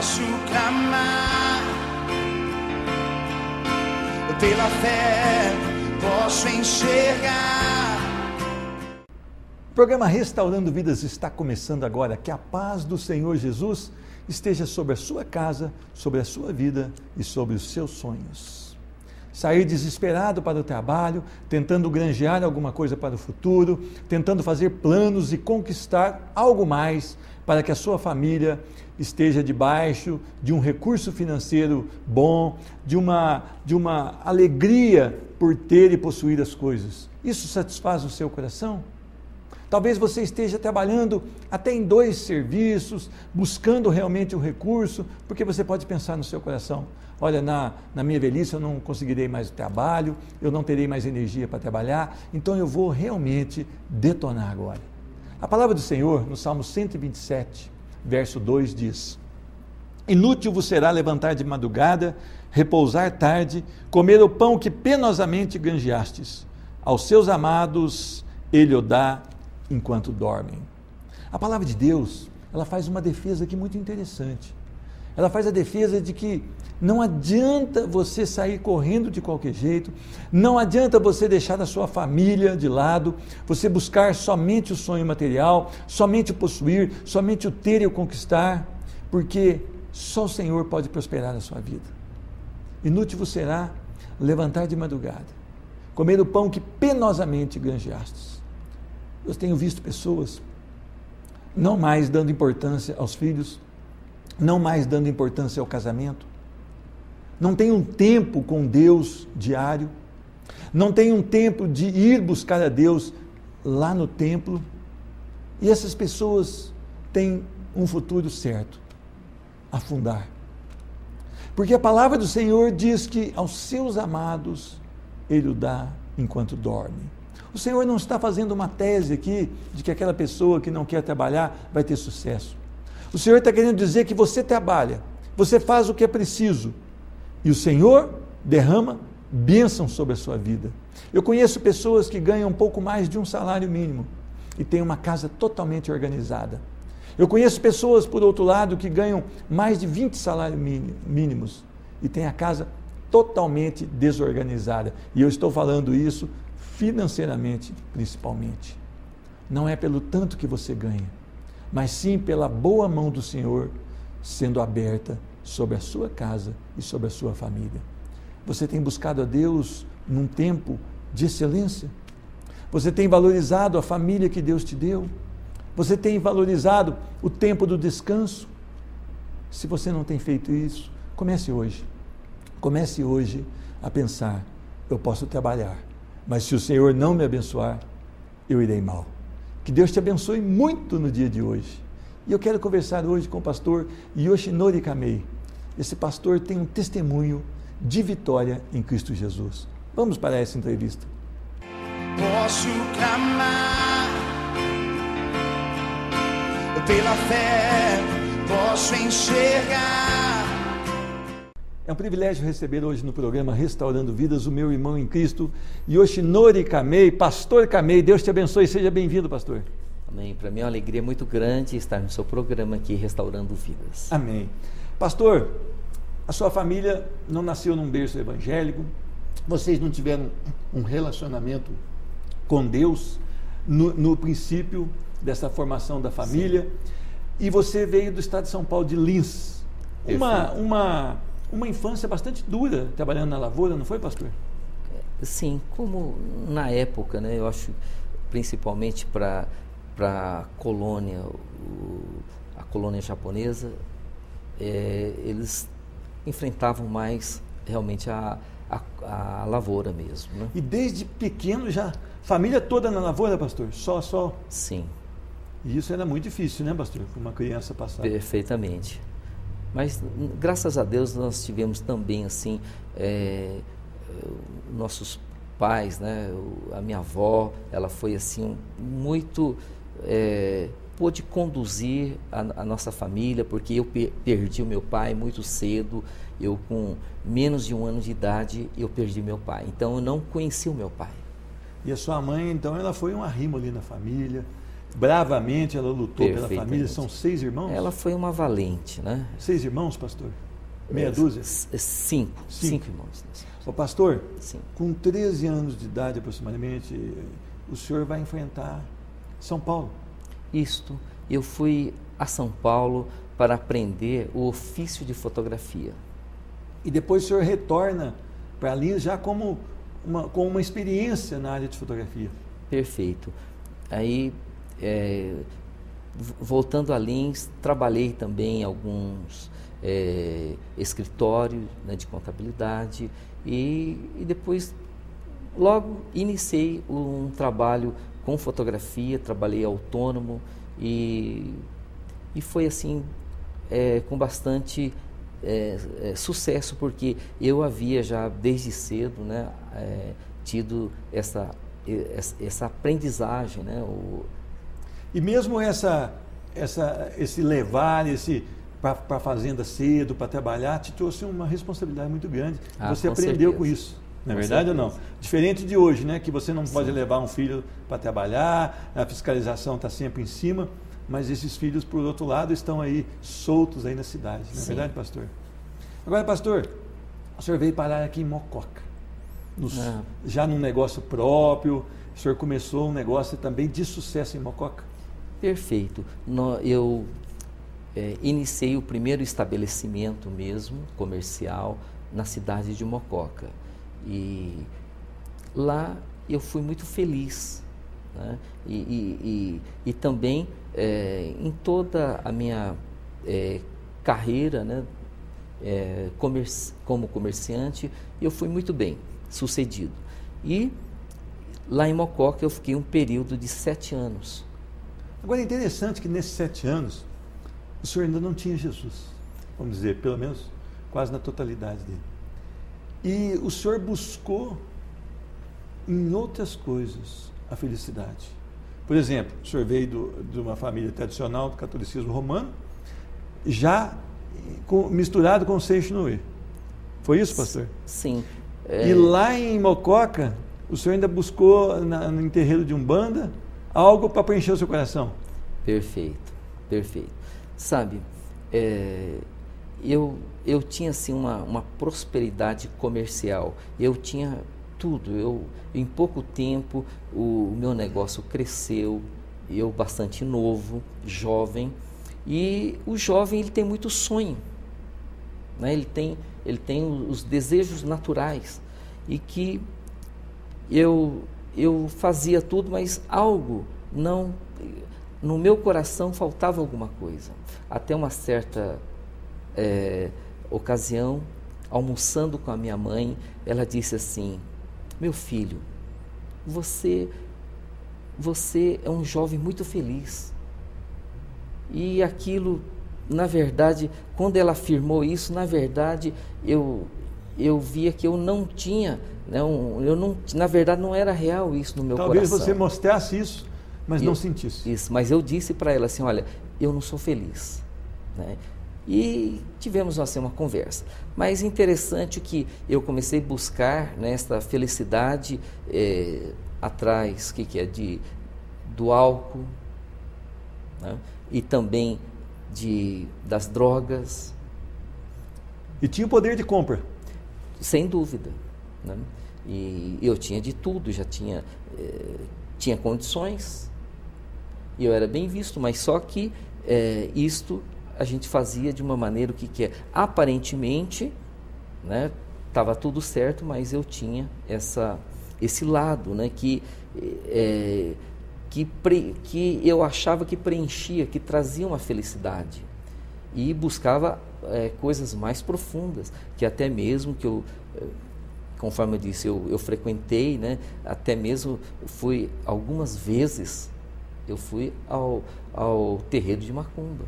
posso clamar, pela fé posso enxergar. O programa Restaurando Vidas está começando agora. Que a paz do Senhor Jesus esteja sobre a sua casa, sobre a sua vida e sobre os seus sonhos. Sair desesperado para o trabalho, tentando granjear alguma coisa para o futuro, tentando fazer planos e conquistar algo mais para que a sua família esteja debaixo de um recurso financeiro bom, de uma alegria por ter e possuir as coisas. Isso satisfaz o seu coração? Talvez você esteja trabalhando até em 2 serviços, buscando realmente o recurso, porque você pode pensar no seu coração: olha, na minha velhice eu não conseguirei mais o trabalho, eu não terei mais energia para trabalhar, então eu vou realmente detonar agora. A palavra do Senhor, no Salmo 127, verso 2, diz: inútil vos será levantar de madrugada, repousar tarde, comer o pão que penosamente granjeastes. Aos seus amados ele o dá enquanto dormem. A palavra de Deus, ela faz uma defesa aqui muito interessante. Ela faz a defesa de que não adianta você sair correndo de qualquer jeito, não adianta você deixar a sua família de lado, você buscar somente o sonho material, somente o possuir, somente o ter e o conquistar, porque só o Senhor pode prosperar a sua vida. Inútil vos será levantar de madrugada, comer o pão que penosamente granjeastes. Eu tenho visto pessoas não mais dando importância aos filhos, não mais dando importância ao casamento, não tem um tempo com Deus diário, não tem um tempo de ir buscar a Deus lá no templo, e essas pessoas têm um futuro certo: afundar. Porque a palavra do Senhor diz que aos seus amados Ele o dá enquanto dorme. O Senhor não está fazendo uma tese aqui de que aquela pessoa que não quer trabalhar vai ter sucesso. O Senhor está querendo dizer que você trabalha, você faz o que é preciso, e o Senhor derrama bênção sobre a sua vida. Eu conheço pessoas que ganham um pouco mais de um salário mínimo e têm uma casa totalmente organizada. Eu conheço pessoas, por outro lado, que ganham mais de 20 salários mínimos e têm a casa totalmente desorganizada. E eu estou falando isso financeiramente, principalmente. Não é pelo tanto que você ganha, mas sim pela boa mão do Senhor sendo aberta sobre a sua casa e sobre a sua família. Você tem buscado a Deus num tempo de excelência? Você tem valorizado a família que Deus te deu? Você tem valorizado o tempo do descanso? Se você não tem feito isso, comece hoje. Comece hoje a pensar: eu posso trabalhar, mas se o Senhor não me abençoar, eu irei mal. Que Deus te abençoe muito no dia de hoje. E eu quero conversar hoje com o pastor Yoshinori Kamei. Esse pastor tem um testemunho de vitória em Cristo Jesus. Vamos para essa entrevista. Posso clamar, pela fé posso enxergar. É um privilégio receber hoje no programa Restaurando Vidas o meu irmão em Cristo, Yoshinori Kamei. Pastor Kamei, Deus te abençoe, seja bem-vindo, pastor. Amém. Para mim é uma alegria muito grande estar no seu programa aqui, Restaurando Vidas. Amém. Pastor, a sua família não nasceu num berço evangélico, vocês não tiveram um relacionamento com Deus no princípio dessa formação da família. Sim. E você veio do estado de São Paulo, de Lins. Uma infância bastante dura, trabalhando na lavoura, não foi, pastor? Sim, como na época, né, eu acho, principalmente para a colônia japonesa, eles enfrentavam mais realmente a lavoura mesmo. Né? E desde pequeno já, família toda na lavoura, pastor? Só? Sim. E isso era muito difícil, né, pastor, para uma criança passar? Perfeitamente. Mas, graças a Deus, nós tivemos também, assim, nossos pais, né? A minha avó, ela foi, assim, muito... pôde conduzir a nossa família, porque eu perdi o meu pai muito cedo. Eu, com menos de 1 ano de idade, eu perdi meu pai. Então, eu não conheci o meu pai. E a sua mãe, então, ela foi um arrimo ali na família, bravamente ela lutou pela família. São 6 irmãos? Ela foi uma valente, né? 6 irmãos, pastor? Meia dúzia? 5 irmãos. Ô pastor, Sim. Com 13 anos de idade aproximadamente, o senhor vai enfrentar São Paulo. Isto, eu fui a São Paulo para aprender o ofício de fotografia. E depois o senhor retorna para Lins já com uma experiência na área de fotografia. Perfeito. Aí, voltando a Lins, trabalhei também em alguns escritórios, né, de contabilidade e depois logo iniciei um trabalho com fotografia, trabalhei autônomo e foi assim com bastante sucesso, porque eu havia já desde cedo, né, tido essa aprendizagem, né? E mesmo esse levar para a fazenda cedo, para trabalhar, te trouxe uma responsabilidade muito grande. Você aprendeu com isso, não é verdade ou não? Diferente de hoje, né? Que você não pode levar um filho para trabalhar, a fiscalização está sempre em cima, mas esses filhos, por outro lado, estão aí soltos aí na cidade, não é verdade, pastor? Agora, pastor, o senhor veio parar aqui em Mococa, já num negócio próprio, o senhor começou um negócio também de sucesso em Mococa? Perfeito. Eu iniciei o primeiro estabelecimento mesmo, comercial, na cidade de Mococa. E lá eu fui muito feliz, né? E também em toda a minha carreira, né, como comerciante, eu fui muito bem sucedido. E lá em Mococa eu fiquei um período de 7 anos. Agora é interessante que nesses 7 anos o senhor ainda não tinha Jesus, vamos dizer, pelo menos quase na totalidade dele. E o senhor buscou em outras coisas a felicidade. Por exemplo, o senhor veio de uma família tradicional do catolicismo romano, já misturado com o Seixinoe. Foi isso, pastor? Sim. E lá em Mococa, o senhor ainda buscou no terreiro de Umbanda algo para preencher o seu coração? Perfeito, perfeito. Sabe, eu tinha assim uma prosperidade comercial, eu tinha tudo, em pouco tempo o meu negócio cresceu, eu bastante novo, jovem, e o jovem ele tem muito sonho, né? Ele tem os desejos naturais, e que eu fazia tudo, mas algo não... No meu coração faltava alguma coisa. Até uma certa ocasião, almoçando com a minha mãe, ela disse assim: meu filho, você é um jovem muito feliz. E aquilo, na verdade, quando ela afirmou isso, na verdade, eu via que eu não tinha, na verdade não era real isso no meu coração. Talvez você mostrasse isso, mas não sentisse. Isso, mas eu disse para ela assim, olha, eu não sou feliz, né? E tivemos assim uma conversa. Mas interessante que eu comecei a buscar, né, esta felicidade atrás, do álcool, né? E também das drogas. E tinha o poder de compra? Sem dúvida, né? E eu tinha de tudo, já tinha condições, e eu era bem visto, mas só que isto a gente fazia de uma maneira que aparentemente, né, estava tudo certo, mas eu tinha esse lado, né, que eu achava que preenchia, que trazia uma felicidade, e buscava coisas mais profundas, que até mesmo que eu, conforme eu disse, eu frequentei, né, até mesmo fui algumas vezes, eu fui ao terreiro de Macumba.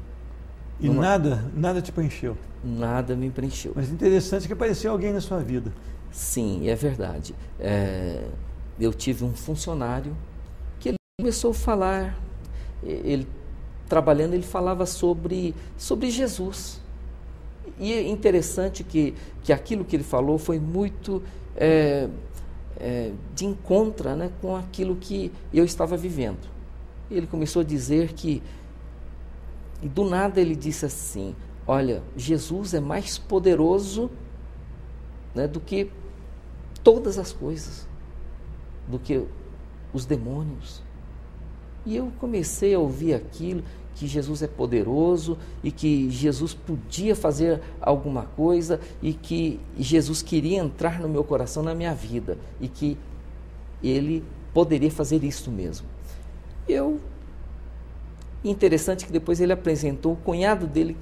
E nada te preencheu? Nada me preencheu. Mas interessante que apareceu alguém na sua vida. Sim, é verdade. Eu tive um funcionário que ele começou a falar, trabalhando, ele falava sobre Jesus. E é interessante que aquilo que ele falou foi muito de encontro, né, com aquilo que eu estava vivendo. ele começou a dizer que, e do nada ele disse assim, olha, Jesus é mais poderoso, né, do que todas as coisas, do que os demônios. E eu comecei a ouvir aquilo, que Jesus é poderoso e que Jesus podia fazer alguma coisa e que Jesus queria entrar no meu coração, na minha vida, e que ele poderia fazer isso mesmo. Interessante que depois ele apresentou o cunhado dele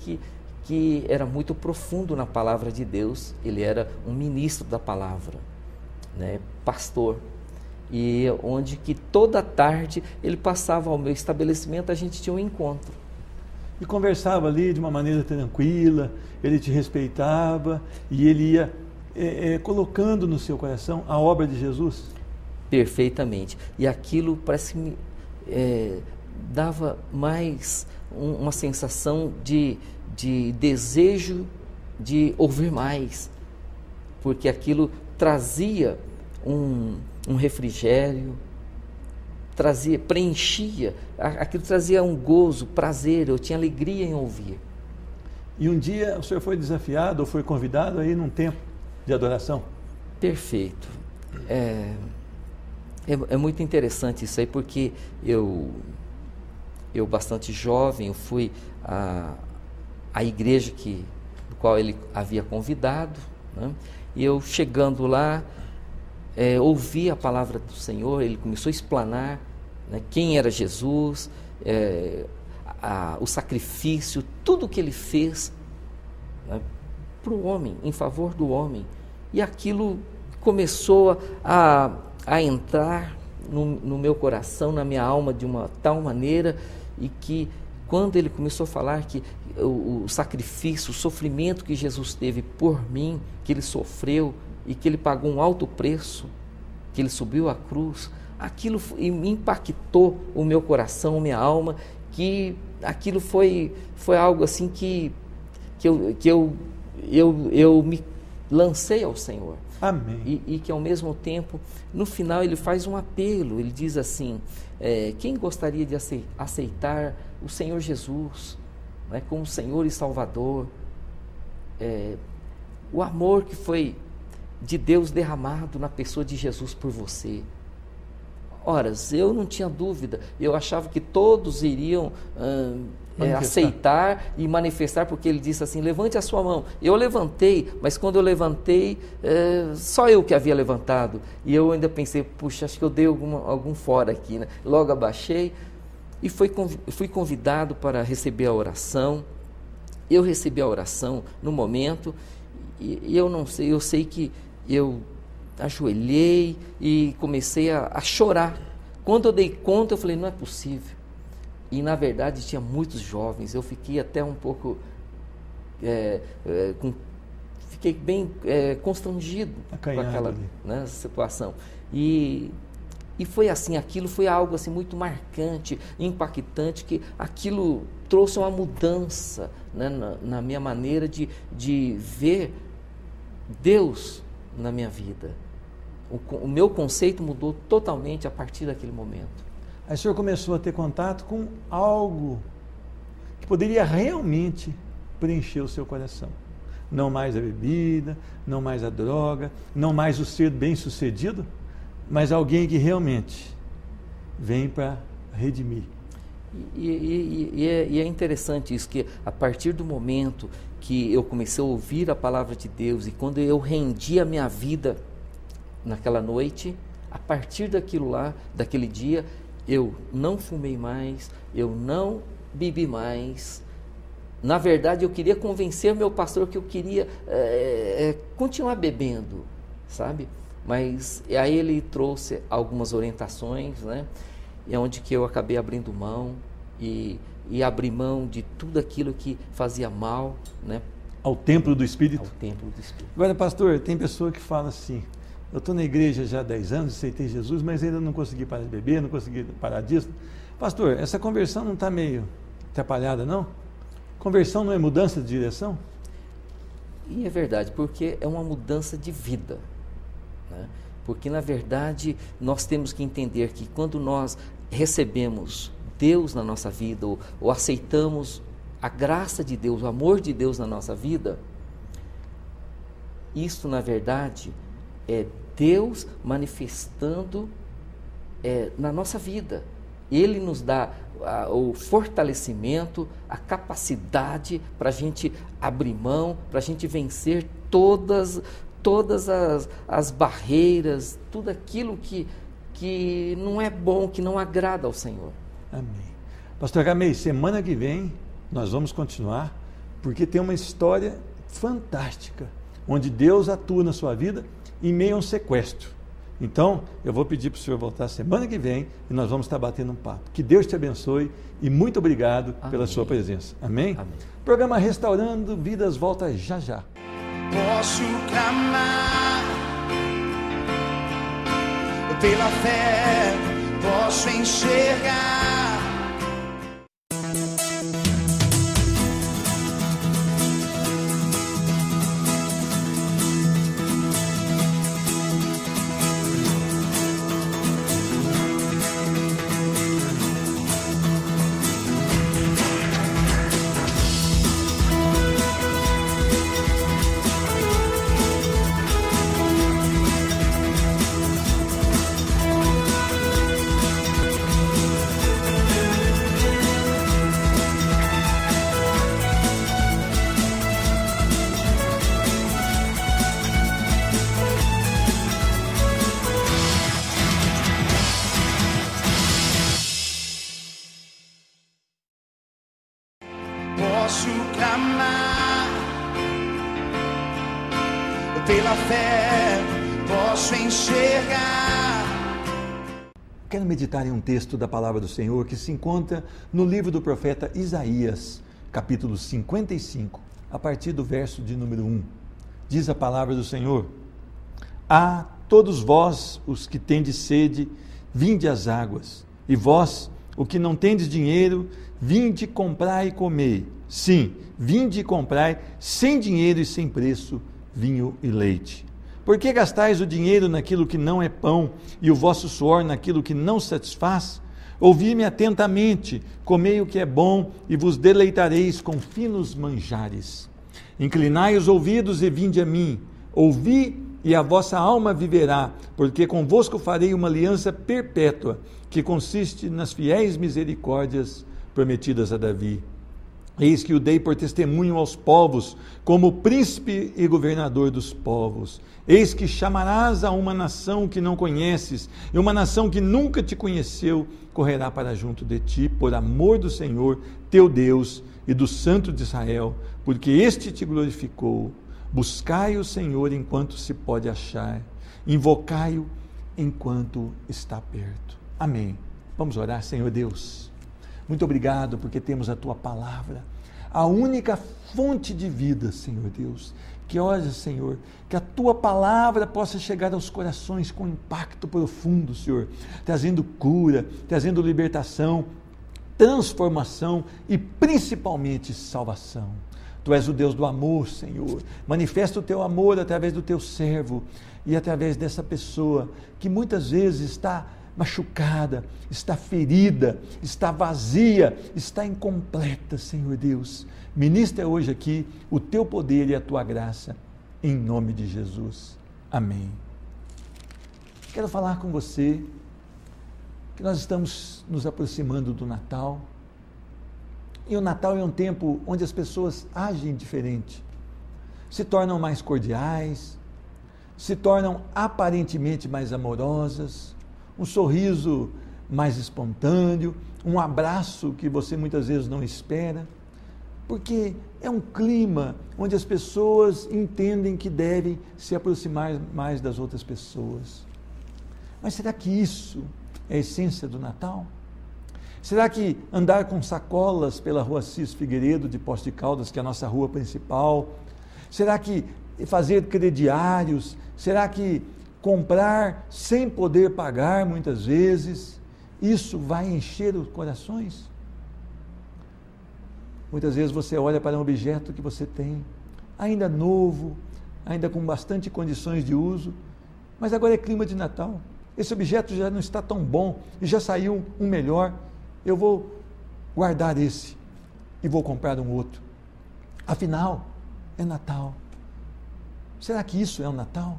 que era muito profundo na palavra de Deus, ele era um ministro da palavra, né, pastor, e onde que toda tarde ele passava ao meu estabelecimento, a gente tinha um encontro. E conversava ali de uma maneira tranquila, ele te respeitava e ele ia colocando no seu coração a obra de Jesus? Perfeitamente. E aquilo parece que me dava mais uma sensação de desejo de ouvir mais, porque aquilo trazia um refrigério, preenchia, aquilo trazia um gozo, prazer, eu tinha alegria em ouvir. E um dia o senhor foi desafiado ou foi convidado aí num tempo de adoração? Perfeito. É muito interessante isso aí, porque eu bastante jovem, eu fui à igreja do qual ele havia convidado, né? E eu chegando lá, ouvi a palavra do Senhor, ele começou a explanar, né, quem era Jesus, o sacrifício, tudo que ele fez, né, para o homem, em favor do homem. E aquilo começou a entrar no meu coração, na minha alma, de uma tal maneira, e que quando ele começou a falar que o sacrifício, o sofrimento que Jesus teve por mim, que ele sofreu e que ele pagou um alto preço, que ele subiu à cruz, aquilo me impactou o meu coração, minha alma, que aquilo foi algo assim que eu me lancei ao Senhor. Amém. E que ao mesmo tempo, no final ele faz um apelo, ele diz assim, quem gostaria de aceitar o Senhor Jesus, né, como Senhor e Salvador, o amor que foi de Deus derramado na pessoa de Jesus por você. Ora, eu não tinha dúvida, eu achava que todos iriam aceitar e manifestar, porque ele disse assim, levante a sua mão. Eu levantei, mas quando eu levantei, só eu que havia levantado, e eu ainda pensei, puxa, acho que eu dei algum fora aqui, né? Logo abaixei e fui convidado para receber a oração. Eu recebi a oração no momento, e eu não sei, eu sei que eu ajoelhei e comecei a chorar. Quando eu dei conta, eu falei, não é possível. E na verdade tinha muitos jovens, eu fiquei até um pouco, fiquei bem constrangido com aquela, né, situação. E foi assim, aquilo foi algo assim muito marcante, impactante, que aquilo trouxe uma mudança, né, na minha maneira de ver Deus na minha vida. O meu conceito mudou totalmente a partir daquele momento. Aí o senhor começou a ter contato com algo que poderia realmente preencher o seu coração. Não mais a bebida, não mais a droga, não mais o ser bem-sucedido, mas alguém que realmente vem para redimir. E é interessante isso, que a partir do momento que eu comecei a ouvir a palavra de Deus e quando eu rendi a minha vida naquela noite, a partir daquilo lá, daquele dia, eu não fumei mais, eu não bebi mais. Na verdade, eu queria convencer meu pastor que eu queria continuar bebendo, sabe? Mas aí ele trouxe algumas orientações, né? É onde que eu acabei abrindo mão e abri mão de tudo aquilo que fazia mal, né? Ao templo do Espírito? Ao templo do Espírito. Agora, pastor, tem pessoa que fala assim, eu estou na igreja já há 10 anos, aceitei Jesus, mas ainda não consegui parar de beber, não consegui parar disso. Pastor, essa conversão não está meio atrapalhada, não? Conversão não é mudança de direção? E é verdade, porque é uma mudança de vida, né? Porque, na verdade, nós temos que entender que quando nós recebemos Deus na nossa vida, ou aceitamos a graça de Deus, o amor de Deus na nossa vida, isso na verdade é Deus manifestando na nossa vida. Ele nos dá o fortalecimento, a capacidade para a gente abrir mão, para a gente vencer todas as barreiras, tudo aquilo que não é bom, que não agrada ao Senhor. Amém. Pastor Ramei, semana que vem nós vamos continuar, porque tem uma história fantástica, onde Deus atua na sua vida em meio a um sequestro. Então, eu vou pedir para o senhor voltar semana que vem e nós vamos estar batendo um papo. Que Deus te abençoe e muito obrigado pela sua presença. Amém? Amém. Programa Restaurando Vidas volta já já. Posso clamar pela fé, posso enxergar. Posso clamar pela fé, posso enxergar. Quero meditar em um texto da palavra do Senhor que se encontra no livro do profeta Isaías, capítulo 55, a partir do verso de número 1. Diz a palavra do Senhor: Ah, todos vós, os que tendes sede, vinde às águas, e vós, o que não tendes dinheiro, vinde comprai e comei. Sim, vinde e comprai, sem dinheiro e sem preço, vinho e leite. Por que gastais o dinheiro naquilo que não é pão, e o vosso suor naquilo que não satisfaz? Ouvi-me atentamente, comei o que é bom, e vos deleitareis com finos manjares. Inclinai os ouvidos e vinde a mim. Ouvi, e a vossa alma viverá, porque convosco farei uma aliança perpétua, que consiste nas fiéis misericórdias prometidas a Davi. Eis que o dei por testemunho aos povos, como príncipe e governador dos povos. Eis que chamarás a uma nação que não conheces, e uma nação que nunca te conheceu, correrá para junto de ti, por amor do Senhor, teu Deus, e do Santo de Israel, porque este te glorificou. Buscai o Senhor enquanto se pode achar, invocai-o enquanto está perto. Amém. Vamos orar. Senhor Deus, muito obrigado porque temos a Tua palavra, a única fonte de vida, Senhor Deus. Que hoje, Senhor, que a Tua palavra possa chegar aos corações com impacto profundo, Senhor, trazendo cura, trazendo libertação, transformação e principalmente salvação. Tu és o Deus do amor, Senhor. Manifesta o Teu amor através do Teu servo e através dessa pessoa que muitas vezes está machucada, está ferida, está vazia, está incompleta, Senhor Deus. Ministra hoje aqui o Teu poder e a Tua graça, em nome de Jesus. Amém. Quero falar com você que nós estamos nos aproximando do Natal, e o Natal é um tempo onde as pessoas agem diferente, se tornam mais cordiais, se tornam aparentemente mais amorosas, um sorriso mais espontâneo, um abraço que você muitas vezes não espera, porque é um clima onde as pessoas entendem que devem se aproximar mais das outras pessoas. Mas será que isso é a essência do Natal? Será que andar com sacolas pela rua Assis Figueiredo de Poços de Caldas, que é a nossa rua principal, será que fazer crediários, será que comprar sem poder pagar muitas vezes, isso vai encher os corações? Muitas vezes você olha para um objeto que você tem, ainda novo, ainda com bastante condições de uso, mas agora é clima de Natal, esse objeto já não está tão bom e já saiu um melhor, eu vou guardar esse e vou comprar um outro. Afinal, é Natal. Será que isso é o Natal?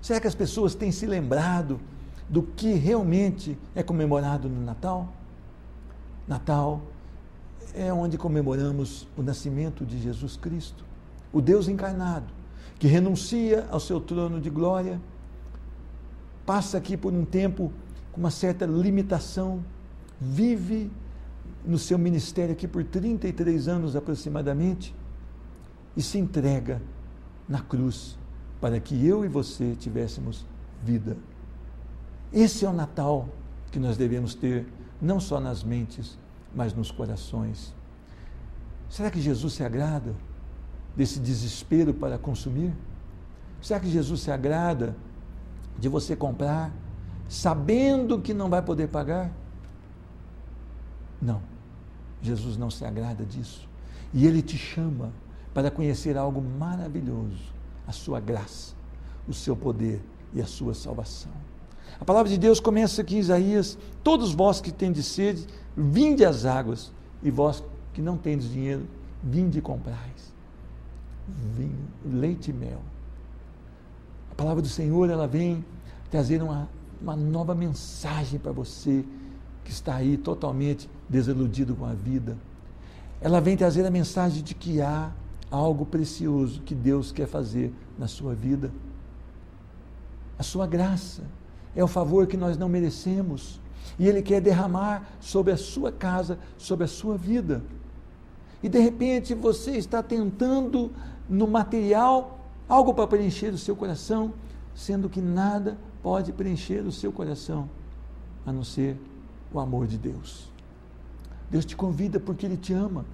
Será que as pessoas têm se lembrado do que realmente é comemorado no Natal? Natal é onde comemoramos o nascimento de Jesus Cristo, o Deus encarnado, que renuncia ao seu trono de glória, passa aqui por um tempo com uma certa limitação, vive no seu ministério aqui por 33 anos aproximadamente e se entrega na cruz para que eu e você tivéssemos vida. Esse é o Natal que nós devemos ter, não só nas mentes, mas nos corações. Será que Jesus se agrada desse desespero para consumir? Será que Jesus se agrada de você comprar, sabendo que não vai poder pagar? Não, Jesus não se agrada disso. E Ele te chama para conhecer algo maravilhoso, a sua graça, o seu poder e a sua salvação. A palavra de Deus começa aqui em Isaías: todos vós que tendes sede, vinde às águas, e vós que não tendes dinheiro, vinde e comprais vinho, leite e mel. A palavra do Senhor, ela vem trazer uma nova mensagem para você que está aí totalmente desiludido com a vida. Ela vem trazer a mensagem de que há algo precioso que Deus quer fazer na sua vida. A sua graça é o favor que nós não merecemos e Ele quer derramar sobre a sua casa, sobre a sua vida. E de repente você está tentando no material algo para preencher o seu coração, sendo que nada pode preencher o seu coração a não ser o amor de Deus. Deus te convida porque Ele te ama.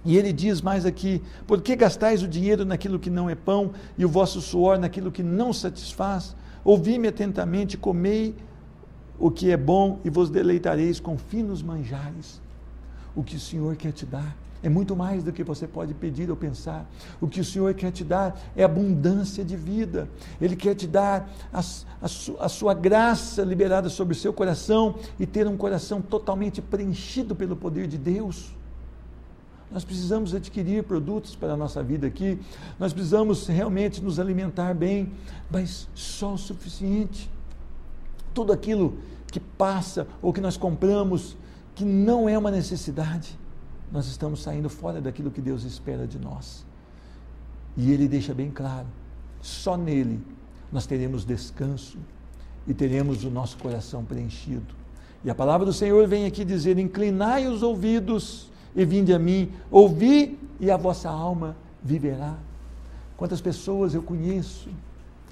E Ele diz mais aqui: por que gastais o dinheiro naquilo que não é pão e o vosso suor naquilo que não satisfaz? Ouvi-me atentamente, comei o que é bom e vos deleitareis com finos manjares. O que o Senhor quer te dar é muito mais do que você pode pedir ou pensar. O que o Senhor quer te dar é abundância de vida. Ele quer te dar a sua graça liberada sobre o seu coração e ter um coração totalmente preenchido pelo poder de Deus. Nós precisamos adquirir produtos para a nossa vida aqui, nós precisamos realmente nos alimentar bem, mas só o suficiente. Tudo aquilo que passa ou que nós compramos, que não é uma necessidade, nós estamos saindo fora daquilo que Deus espera de nós. E Ele deixa bem claro: só nele nós teremos descanso e teremos o nosso coração preenchido. E a palavra do Senhor vem aqui dizer: inclinai os ouvidos e vinde a mim, ouvi e a vossa alma viverá. Quantas pessoas eu conheço,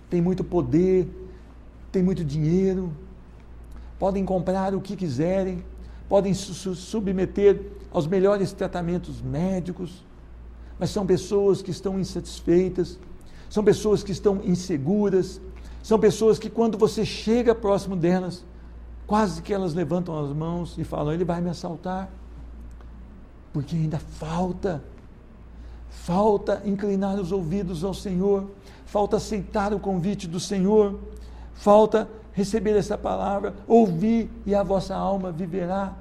têm muito poder, têm muito dinheiro, podem comprar o que quiserem, podem se submeter aos melhores tratamentos médicos, mas são pessoas que estão insatisfeitas, são pessoas que estão inseguras, são pessoas que quando você chega próximo delas, quase que elas levantam as mãos e falam: ele vai me assaltar. Porque ainda falta inclinar os ouvidos ao Senhor, falta aceitar o convite do Senhor, falta receber essa palavra, ouvir e a vossa alma viverá.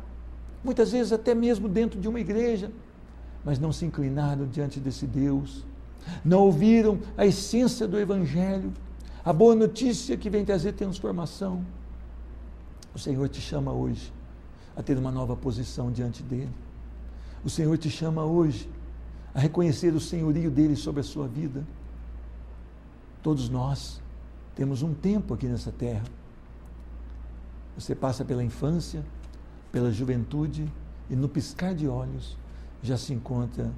Muitas vezes até mesmo dentro de uma igreja, mas não se inclinaram diante desse Deus, não ouviram a essência do Evangelho, a boa notícia que vem trazer transformação. O Senhor te chama hoje a ter uma nova posição diante dEle. O Senhor te chama hoje a reconhecer o senhorio dEle sobre a sua vida. Todos nós temos um tempo aqui nessa terra. Você passa pela infância, pela juventude e no piscar de olhos já se encontra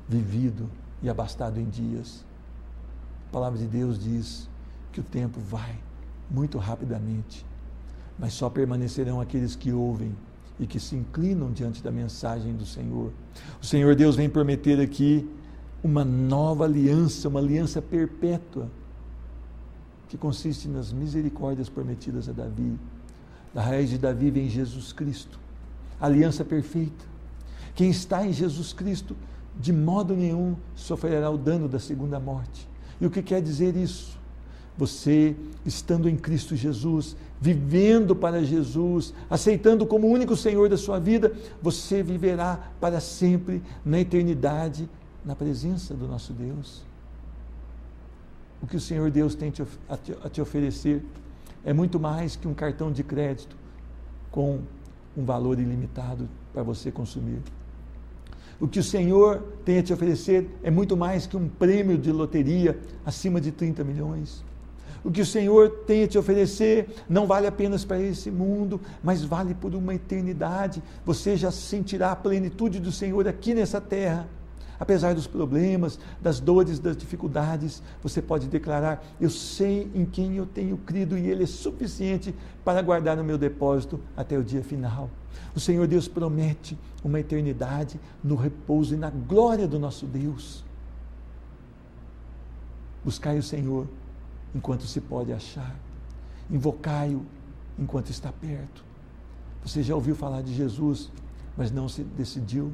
vivido e abastado em dias. A palavra de Deus diz que o tempo vai muito rapidamente, mas só permanecerão aqueles que ouvem e que se inclinam diante da mensagem do Senhor. O Senhor Deus vem prometer aqui uma nova aliança, uma aliança perpétua, que consiste nas misericórdias prometidas a Davi. Da raiz de Davi vem Jesus Cristo, a aliança perfeita. Quem está em Jesus Cristo, de modo nenhum sofrerá o dano da segunda morte. E o que quer dizer isso? Você, estando em Cristo Jesus, vivendo para Jesus, aceitando como o único Senhor da sua vida, você viverá para sempre na eternidade, na presença do nosso Deus. O que o Senhor Deus tem a te oferecer é muito mais que um cartão de crédito com um valor ilimitado para você consumir. O que o Senhor tem a te oferecer é muito mais que um prêmio de loteria acima de 30 milhões. O que o Senhor tem a te oferecer não vale apenas para esse mundo, mas vale por uma eternidade. Você já sentirá a plenitude do Senhor aqui nessa terra. Apesar dos problemas, das dores, das dificuldades, você pode declarar: eu sei em quem eu tenho crido e Ele é suficiente para guardar no meu depósito até o dia final. O Senhor Deus promete uma eternidade no repouso e na glória do nosso Deus. Buscai o Senhor enquanto se pode achar. Invocai-o enquanto está perto. Você já ouviu falar de Jesus, mas não se decidiu?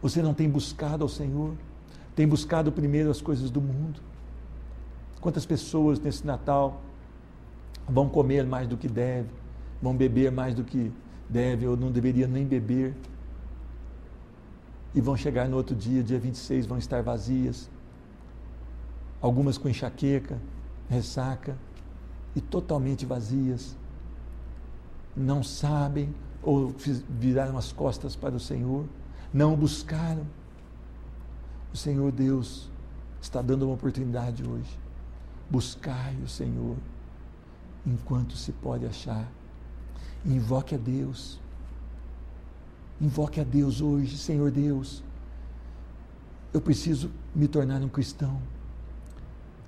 Você não tem buscado ao Senhor? Tem buscado primeiro as coisas do mundo? Quantas pessoas nesse Natal vão comer mais do que deve, vão beber mais do que deve ou não deveria nem beber, e vão chegar no outro dia, dia 26, vão estar vazias, algumas com enxaqueca, ressaca, e totalmente vazias, não sabem ou viraram as costas para o Senhor, não o buscaram. O Senhor Deus está dando uma oportunidade hoje. Buscai o Senhor enquanto se pode achar. Invoque a Deus. Invoque a Deus hoje. Senhor Deus, eu preciso me tornar um cristão.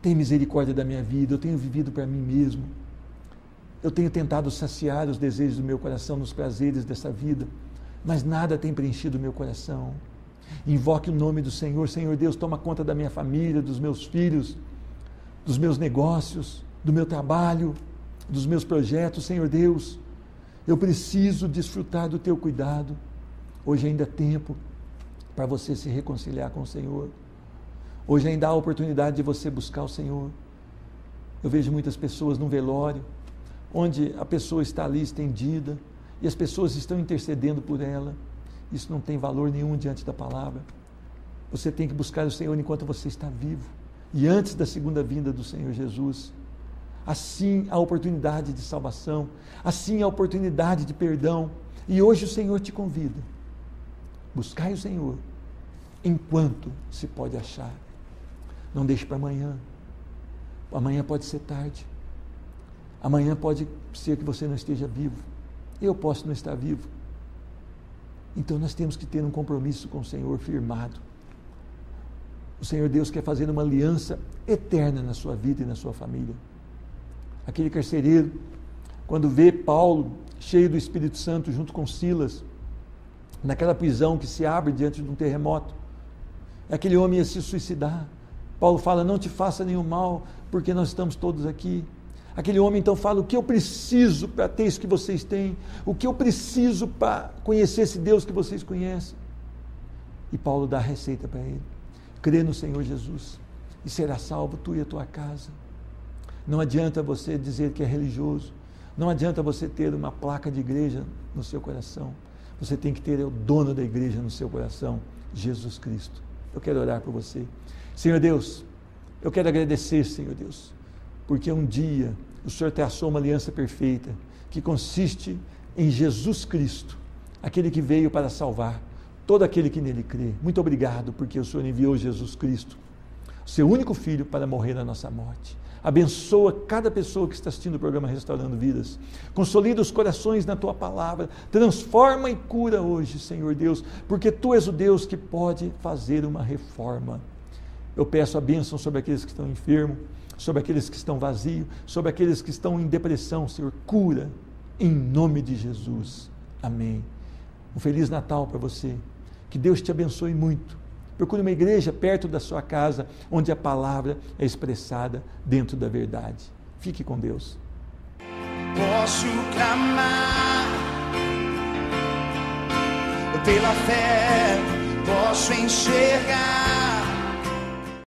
Tem misericórdia da minha vida. Eu tenho vivido para mim mesmo. Eu tenho tentado saciar os desejos do meu coração nos prazeres dessa vida, mas nada tem preenchido o meu coração. Invoque o nome do Senhor. Senhor Deus, toma conta da minha família, dos meus filhos, dos meus negócios, do meu trabalho, dos meus projetos. Senhor Deus, eu preciso desfrutar do teu cuidado. Hoje ainda é tempo para você se reconciliar com o Senhor. Hoje ainda há a oportunidade de você buscar o Senhor. Eu vejo muitas pessoas num velório, onde a pessoa está ali estendida, e as pessoas estão intercedendo por ela. Isso não tem valor nenhum diante da palavra. Você tem que buscar o Senhor enquanto você está vivo, e antes da segunda vinda do Senhor Jesus. Assim a oportunidade de salvação, assim a oportunidade de perdão, e hoje o Senhor te convida. Buscai o Senhor enquanto se pode achar. Não deixe para amanhã. Amanhã pode ser tarde. Amanhã pode ser que você não esteja vivo. Eu posso não estar vivo. Então nós temos que ter um compromisso com o Senhor firmado. O Senhor Deus quer fazer uma aliança eterna na sua vida e na sua família. Aquele carcereiro, quando vê Paulo cheio do Espírito Santo junto com Silas, naquela prisão que se abre diante de um terremoto, aquele homem ia se suicidar. Paulo fala: não te faça nenhum mal, porque nós estamos todos aqui. Aquele homem então fala: o que eu preciso para ter isso que vocês têm? O que eu preciso para conhecer esse Deus que vocês conhecem? E Paulo dá a receita para ele: crê no Senhor Jesus e será salvo tu e a tua casa. Não adianta você dizer que é religioso, não adianta você ter uma placa de igreja no seu coração. Você tem que ter o dono da igreja no seu coração, Jesus Cristo. Eu quero orar por você. Senhor Deus, eu quero agradecer, Senhor Deus, porque um dia o Senhor traçou uma aliança perfeita, que consiste em Jesus Cristo, aquele que veio para salvar todo aquele que nele crê. Muito obrigado, porque o Senhor enviou Jesus Cristo, o seu único Filho, para morrer na nossa morte. Abençoa cada pessoa que está assistindo o programa Restaurando Vidas. Consolida os corações na Tua Palavra. Transforma e cura hoje, Senhor Deus, porque Tu és o Deus que pode fazer uma reforma. Eu peço a bênção sobre aqueles que estão enfermos, sobre aqueles que estão vazios, sobre aqueles que estão em depressão. Senhor, cura em nome de Jesus. Amém. Um Feliz Natal para você. Que Deus te abençoe muito. Procure uma igreja perto da sua casa, onde a palavra é expressada dentro da verdade. Fique com Deus. Posso clamar pela fé, posso enxergar.